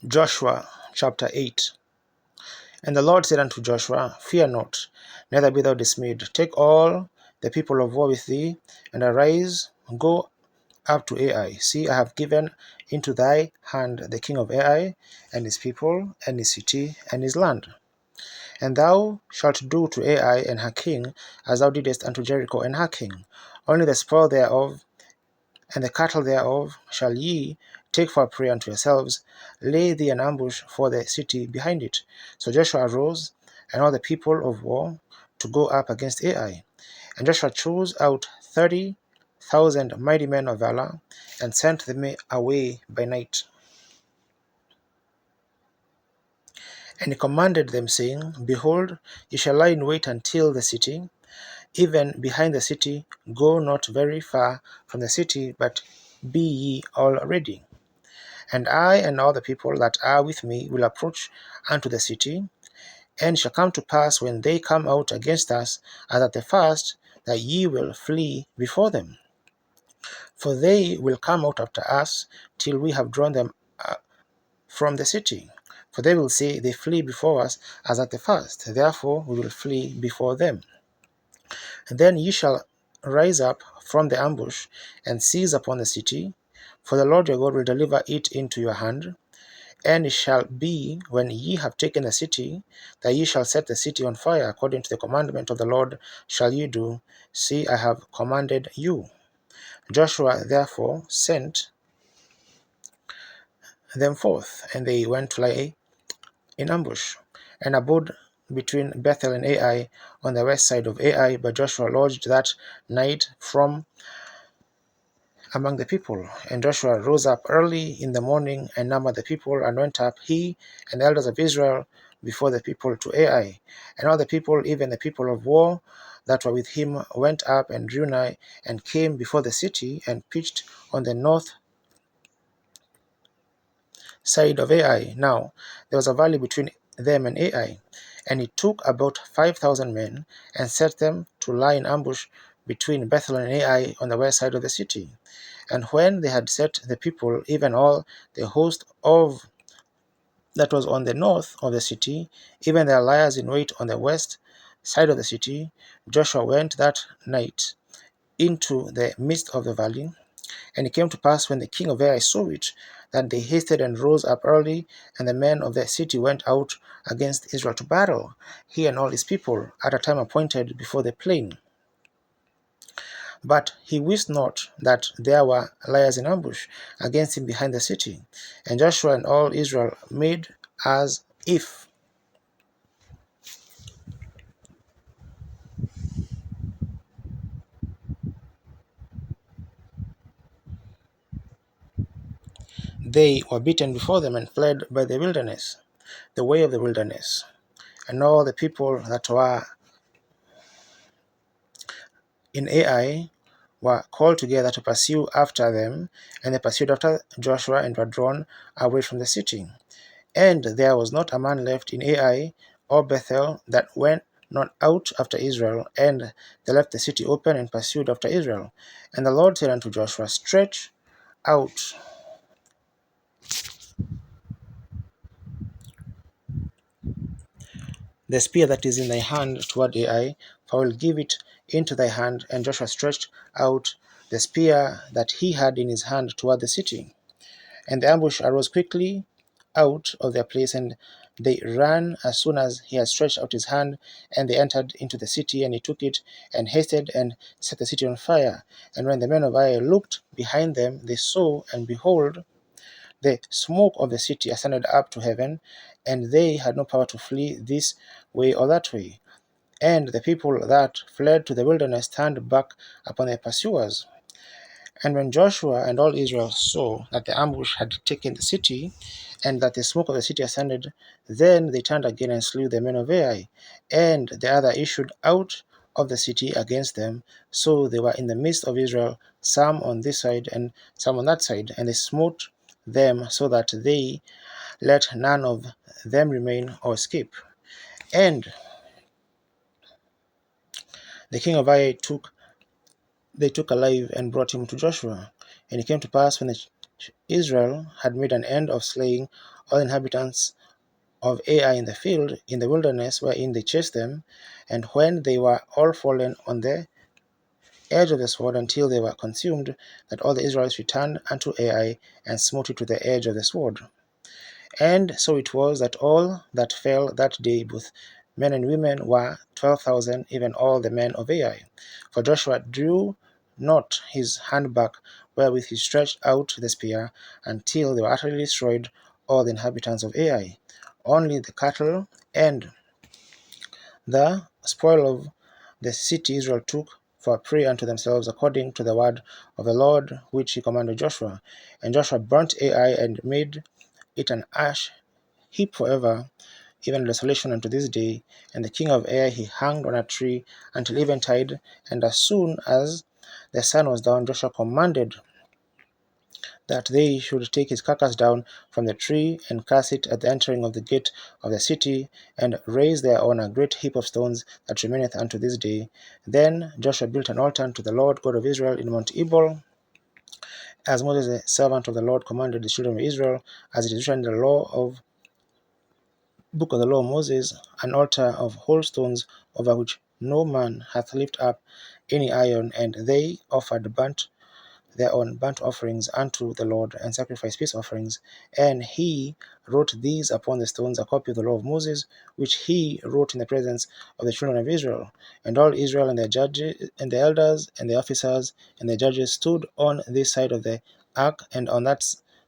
Joshua chapter 8. And the Lord said unto Joshua, Fear not, neither be thou dismayed. Take all the people of war with thee, and arise, go up to Ai. See, I have given into thy hand the king of Ai, and his people, and his city, and his land. And thou shalt do to Ai and her king as thou didst unto Jericho and her king. Only the spoil thereof and the cattle thereof shall ye take for a prey unto yourselves. Lay thee an ambush for the city behind it. So Joshua arose, and all the people of war, to go up against Ai. And Joshua chose out 30,000 mighty men of valor, and sent them away by night. And he commanded them, saying, Behold, ye shall lie in wait until the city, even behind the city. Go not very far from the city, but be ye all ready. And I and all the people that are with me will approach unto the city. And it shall come to pass, when they come out against us, as at the first, that ye will flee before them. For they will come out after us, till we have drawn them from the city. For they will say, They flee before us as at the first, therefore we will flee before them. And then ye shall rise up from the ambush, and seize upon the city, for the Lord your God will deliver it into your hand. And it shall be, when ye have taken the city, that ye shall set the city on fire, according to the commandment of the Lord shall ye do. See, I have commanded you. Joshua therefore sent them forth, and they went to lie in ambush, and abode between Bethel and Ai, on the west side of Ai. But Joshua lodged that night from among the people. And Joshua rose up early in the morning, and numbered the people, and went up, he and the elders of Israel, before the people to Ai. And all the people, even the people of war that were with him, went up and drew nigh, and came before the city, and pitched on the north side of Ai. Now there was a valley between them and Ai. And he took about 5,000 men, and set them to lie in ambush between Bethel and Ai, on the west side of the city. And when they had set the people, even all the host of that was on the north of the city, even their liers in wait on the west side of the city, Joshua went that night into the midst of the valley. And it came to pass, when the king of Ai saw it, that they hasted and rose up early, and the men of the city went out against Israel to battle, he and all his people, at a time appointed before the plain. But he wist not that there were liers in ambush against him behind the city. And Joshua and all Israel made as if they were beaten before them, and fled by the wilderness, the way of the wilderness. And all the people that were in Ai were called together to pursue after them, and they pursued after Joshua, and were drawn away from the city. And there was not a man left in Ai or Bethel that went not out after Israel, and they left the city open, and pursued after Israel. And the Lord said unto Joshua, Stretch out the spear that is in thy hand toward Ai, for I will give it into thy hand. And Joshua stretched out the spear that he had in his hand toward the city. And the ambush arose quickly out of their place, and they ran as soon as he had stretched out his hand, and they entered into the city, and he took it, and hasted, and set the city on fire. And when the men of Ai looked behind them, they saw, and behold, the smoke of the city ascended up to heaven, and they had no power to flee this way or that way. And the people that fled to the wilderness turned back upon their pursuers. And when Joshua and all Israel saw that the ambush had taken the city, and that the smoke of the city ascended, then they turned again and slew the men of Ai. And the other issued out of the city against them. So they were in the midst of Israel, some on this side and some on that side, and they smote them, so that they let none of them remain or escape. And the king of Ai took alive, and brought him to Joshua. And it came to pass, when the Israel had made an end of slaying all inhabitants of Ai in the field, in the wilderness wherein they chased them, and when they were all fallen on the edge of the sword until they were consumed, that all the Israelites returned unto Ai, and smote it with the edge of the sword. And so it was that all that fell that day, both men and women, were 12,000, even all the men of Ai. For Joshua drew not his hand back, wherewith he stretched out the spear, until they were utterly destroyed, all the inhabitants of Ai. Only the cattle and the spoil of the city Israel took for a prey unto themselves, according to the word of the Lord which he commanded Joshua. And Joshua burnt Ai, and made it an ash heap forever, even desolation unto this day. And the king of Ai he hanged on a tree until eventide. And as soon as the sun was down, Joshua commanded that they should take his carcass down from the tree, and cast it at the entering of the gate of the city, and raise thereon a great heap of stones that remaineth unto this day. Then Joshua built an altar unto the Lord God of Israel in Mount Ebal, as Moses the servant of the Lord commanded the children of Israel, as it is written in the book of the law of Moses, an altar of whole stones, over which no man hath lifted up any iron. And they offered their own burnt offerings unto the Lord, and sacrificed peace offerings. And he wrote these upon the stones, a copy of the law of Moses, which he wrote in the presence of the children of Israel. And all Israel, and their judges, and the elders, and the officers, and the judges stood on this side of the ark, and on that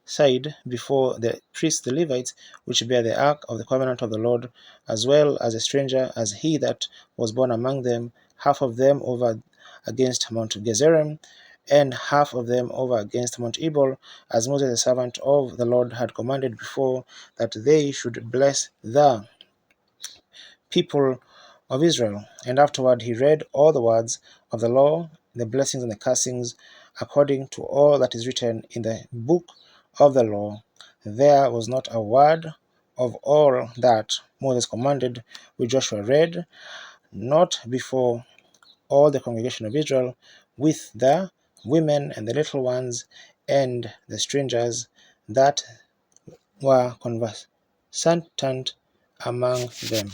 side before the priests the Levites, which bear the ark of the covenant of the Lord, as well as a stranger as he that was born among them, half of them over against Mount Gerizim, and half of them over against Mount Ebal, as Moses the servant of the Lord had commanded before, that they should bless the people of Israel. And afterward he read all the words of the law, the blessings and the cursings, according to all that is written in the book of the law. There was not a word of all that Moses commanded which Joshua read, not before all the congregation of Israel, with the women and the little ones and the strangers that were conversant among them.